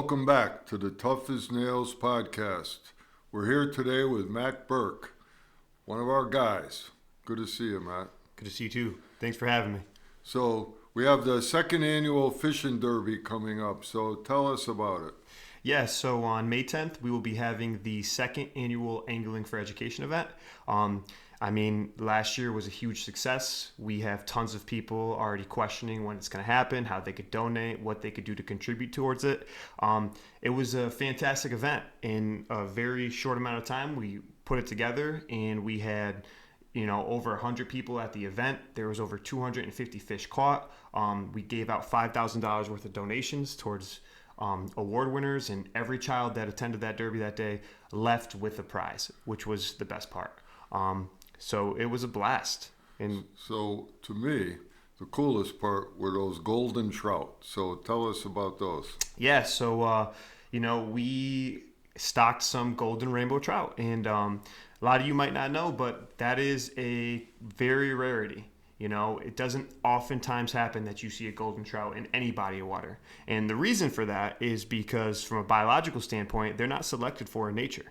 Welcome back to the Tough as Nails podcast. We're here today with Matt Burke, one of our guys. Good to see you, Matt. Good to see you too. Thanks for having me. So we have the second annual Fishing Derby coming up, so tell us about it. Yeah, so on May 10th, we will be having the second annual Angling for Education event. Last year was a huge success. We have tons of people already questioning when it's going to happen, how they could donate, what they could do to contribute towards it. It was a fantastic event. In a very short amount of time, we put it together, and we had over 100 people at the event. There was over 250 fish caught. We gave out $5,000 worth of donations towards award winners, and every child that attended that derby that day left with a prize, which was the best part. So it was a blast. And so to me, the coolest part were those golden trout. So tell us about those. Yeah, so we stocked some golden rainbow trout, and a lot of you might not know, but that is a very rarity. It doesn't oftentimes happen that you see a golden trout in any body of water. And the reason for that is because from a biological standpoint, they're not selected for in nature.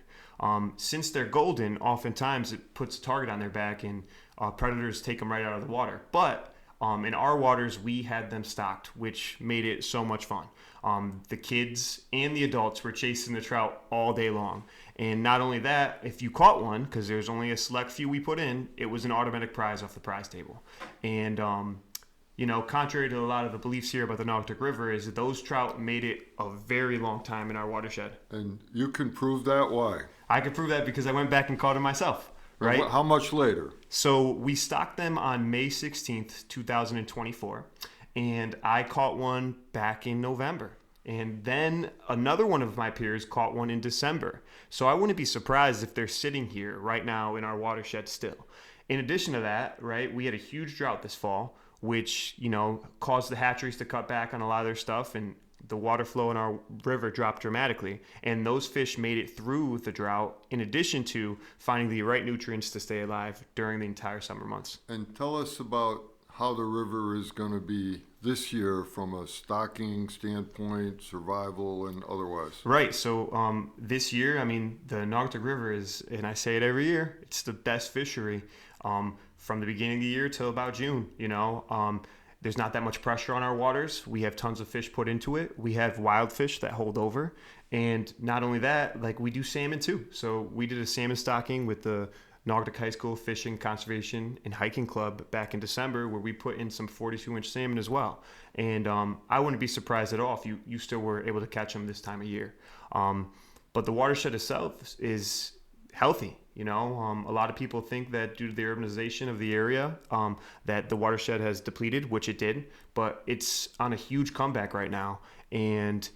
Since they're golden, oftentimes it puts a target on their back and predators take them right out of the water. But in our waters, we had them stocked, which made it so much fun. The kids and the adults were chasing the trout all day long. And not only that, if you caught one, because there's only a select few we put in, it was an automatic prize off the prize table. And, contrary to a lot of the beliefs here about the Naugatuck River, is that those trout made it a very long time in our watershed. And you can prove that? Why? I can prove that because I went back and caught them myself. Right? How much later? So we stocked them on May 16th, 2024, and I caught one back in November. And then another one of my peers caught one in December. So I wouldn't be surprised if they're sitting here right now in our watershed still. In addition to that, right, we had a huge drought this fall, which, caused the hatcheries to cut back on a lot of their stuff, and the water flow in our river dropped dramatically. And those fish made it through the drought, in addition to finding the right nutrients to stay alive during the entire summer months. And tell us about how the river is going to be this year from a stocking standpoint, survival, and otherwise. Right. So this year, the Naugatuck River is, and I say it every year, it's the best fishery from the beginning of the year till about June. There's not that much pressure on our waters. We have tons of fish put into it. We have wild fish that hold over. And not only that, we do salmon too. So we did a salmon stocking with the Naugatuck High School Fishing, Conservation, and Hiking Club back in December, where we put in some 42-inch salmon as well. And I wouldn't be surprised at all if you still were able to catch them this time of year. But the watershed itself is healthy. A lot of people think that due to the urbanization of the area, that the watershed has depleted, which it did, but it's on a huge comeback right now. And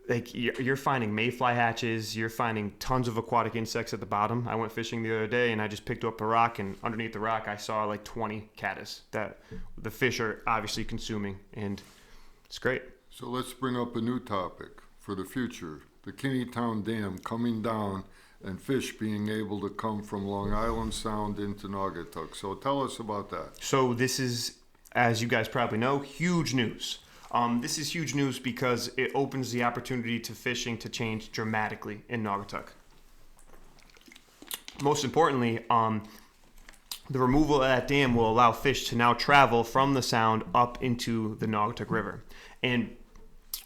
you're finding mayfly hatches, you're finding tons of aquatic insects at the bottom. I went fishing the other day and I just picked up a rock, and underneath the rock I saw 20 caddis that the fish are obviously consuming, and it's great. So let's bring up a new topic for the future. The Kinneytown Dam coming down and fish being able to come from Long Island Sound into Naugatuck. So tell us about that. So this is, as you guys probably know, huge news. This is huge news because it opens the opportunity to fishing to change dramatically in Naugatuck. Most importantly, the removal of that dam will allow fish to now travel from the sound up into the Naugatuck River. And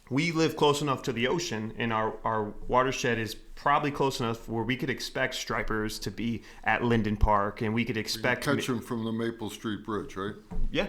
we live close enough to the ocean, and our watershed is probably close enough where we could expect stripers to be at Linden Park, and we could expect... You catch them from the Maple Street Bridge, right? Yeah.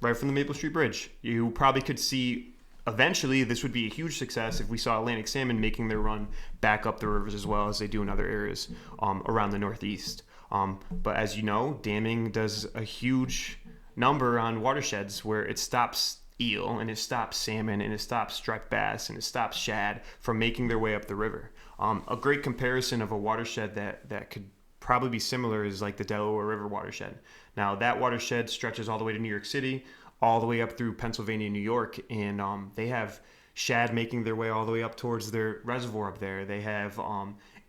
Right from the Maple Street Bridge. You probably could see, eventually, this would be a huge success if we saw Atlantic salmon making their run back up the rivers as well as they do in other areas around the Northeast. But as you know, damming does a huge number on watersheds where it stops eel, and it stops salmon, and it stops striped bass, and it stops shad from making their way up the river. A great comparison of a watershed that could probably be similar is the Delaware River watershed. Now, that watershed stretches all the way to New York City, all the way up through Pennsylvania and New York, and they have shad making their way all the way up towards their reservoir up there. They have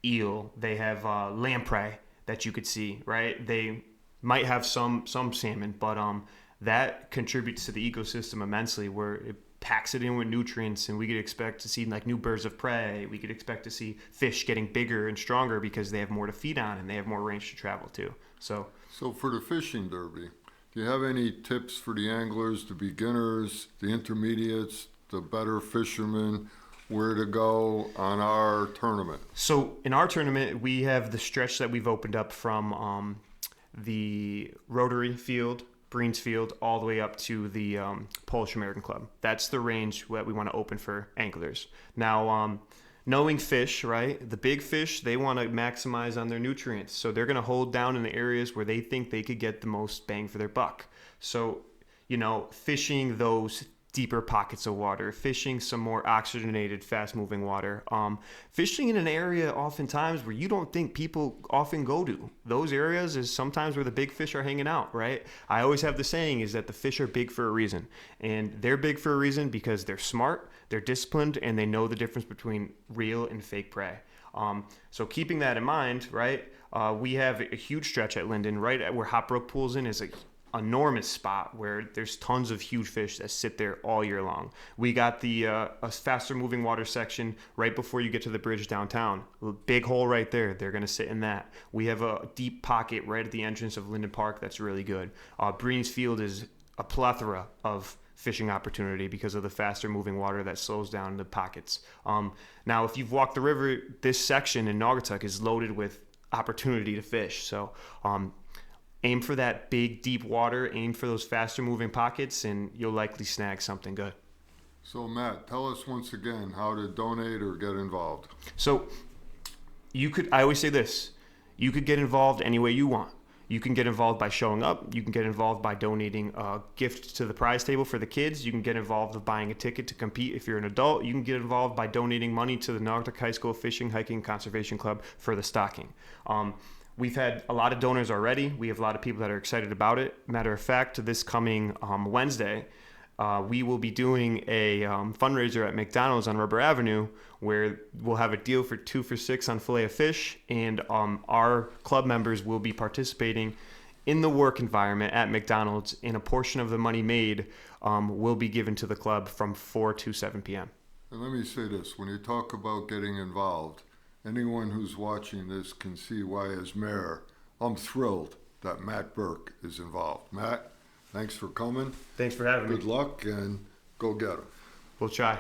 eel, they have lamprey that you could see, right? They might have some salmon, but that contributes to the ecosystem immensely, where it packs it in with nutrients, and we could expect to see like new birds of prey. We could expect to see fish getting bigger and stronger because they have more to feed on and they have more range to travel to. So For the fishing derby, do you have any tips for the anglers, the beginners, the intermediates, the better fishermen, where to go on our tournament? So in our tournament, we have the stretch that we've opened up from the Rotary Field, Breens Field, all the way up to the Polish American Club. That's the range that we want to open for anglers. Now, knowing fish, right? The big fish, they want to maximize on their nutrients. So they're going to hold down in the areas where they think they could get the most bang for their buck. So, fishing those deeper pockets of water, fishing some more oxygenated, fast-moving water, fishing in an area oftentimes where you don't think people often go to. Those areas is sometimes where the big fish are hanging out, right? I always have the saying is that the fish are big for a reason, and they're big for a reason because they're smart, they're disciplined, and they know the difference between real and fake prey. So keeping that in mind, right, we have a huge stretch at Linden, right at where Hot Brook pulls in is a enormous spot where there's tons of huge fish that sit there all year long. We got the a faster moving water section right before you get to the bridge downtown. A big hole right there. They're going to sit in that. We have a deep pocket right at the entrance of Linden Park that's really good. Breens Field is a plethora of fishing opportunity because of the faster moving water that slows down the pockets. Now, if you've walked the river, this section in Naugatuck is loaded with opportunity to fish. So aim for that big, deep water, aim for those faster moving pockets, and you'll likely snag something good. So Matt, tell us once again how to donate or get involved. So I always say this, you could get involved any way you want. You can get involved by showing up. You can get involved by donating a gift to the prize table for the kids. You can get involved with buying a ticket to compete if you're an adult. You can get involved by donating money to the Naugatuck High School Fishing, Hiking, Conservation Club for the stocking. We've had a lot of donors already. We have a lot of people that are excited about it. Matter of fact, this coming Wednesday, we will be doing a fundraiser at McDonald's on Rubber Avenue where we'll have a deal for 2 for $6 on filet of fish, and our club members will be participating in the work environment at McDonald's, and a portion of the money made will be given to the club from 4 to 7 p.m. And let me say this, when you talk about getting involved, anyone who's watching this can see why, as mayor, I'm thrilled that Matt Burke is involved. Matt, thanks for coming. Thanks for having me. Good luck, and go get 'em. We'll try.